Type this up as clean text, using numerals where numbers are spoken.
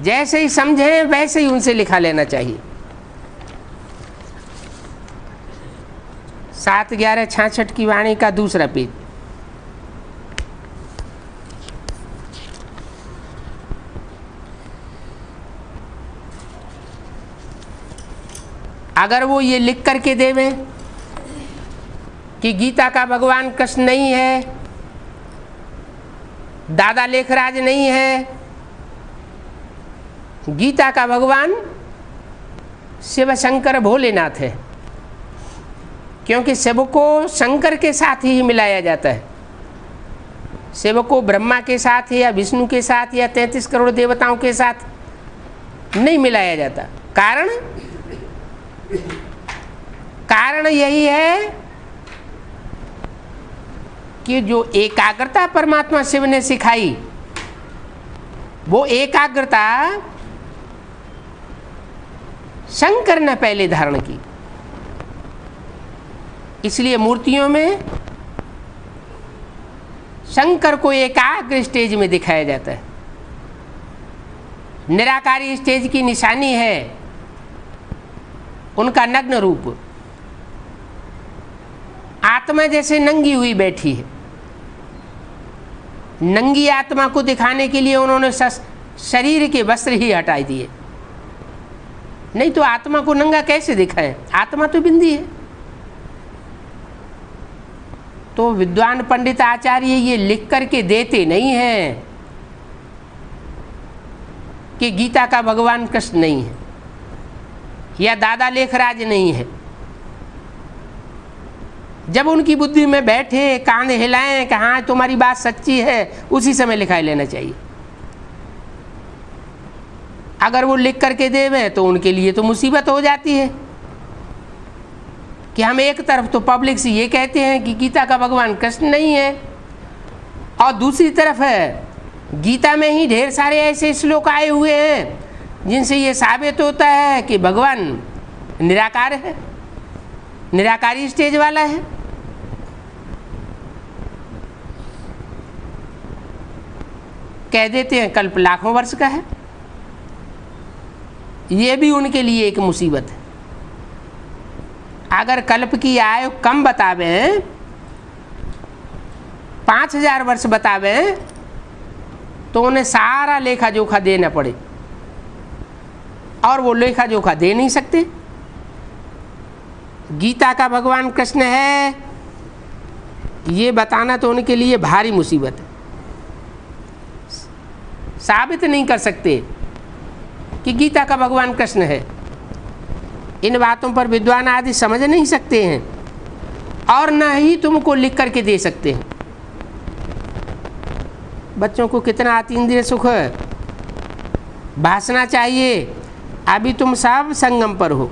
जैसे ही समझें वैसे ही उनसे लिखा लेना चाहिए। 7/11/66 की वाणी का दूसरा पेज। अगर वो ये लिख करके देवें कि गीता का भगवान कृष्ण नहीं है, दादा लेखराज नहीं है, गीता का भगवान शिव शंकर भोलेनाथ है, क्योंकि शिव को शंकर के साथ ही मिलाया जाता है। शिव को ब्रह्मा के साथ या विष्णु के साथ या 33 करोड़ देवताओं के साथ नहीं मिलाया जाता। कारण यही है कि जो एकाग्रता परमात्मा शिव ने सिखाई, वो एकाग्रता शंकर ने पहले धारण की। इसलिए मूर्तियों में शंकर को एकाग्र स्टेज में दिखाया जाता है। निराकारी स्टेज की निशानी है उनका नग्न रूप। आत्मा जैसे नंगी हुई बैठी है। नंगी आत्मा को दिखाने के लिए उन्होंने शरीर के वस्त्र ही हटा दिए, नहीं तो आत्मा को नंगा कैसे दिखाएं? आत्मा तो बिंदी है। तो विद्वान पंडित आचार्य ये लिख करके देते नहीं हैं कि गीता का भगवान कृष्ण नहीं है या दादा लेखराज नहीं है। जब उनकी बुद्धि में बैठे, कान हिलाएं कि हाँ तुम्हारी बात सच्ची है, उसी समय लिखा लेना चाहिए। अगर वो लिख करके देवें तो उनके लिए तो मुसीबत हो जाती है कि हम एक तरफ तो पब्लिक से ये कहते हैं कि गीता का भगवान कृष्ण नहीं है, और दूसरी तरफ है गीता में ही ढेर सारे ऐसे श्लोक आए हुए हैं जिनसे ये साबित होता है कि भगवान निराकार है, निराकारी स्टेज वाला है। कह देते हैं कल्प लाखों वर्ष का है। ये भी उनके लिए एक मुसीबत है। अगर कल्प की आयु कम बतावें, 5000 वर्ष बतावें, तो उन्हें सारा लेखा जोखा देना पड़े, और वो लेखा जोखा दे नहीं सकते। गीता का भगवान कृष्ण है ये बताना तो उनके लिए भारी मुसीबत है। साबित नहीं कर सकते कि गीता का भगवान कृष्ण है। इन बातों पर विद्वान आदि समझ नहीं सकते हैं, और न ही तुमको लिख करके दे सकते हैं। बच्चों को कितना अतीन्द्रिय सुख भासना चाहिए। अभी तुम सब संगम पर हो।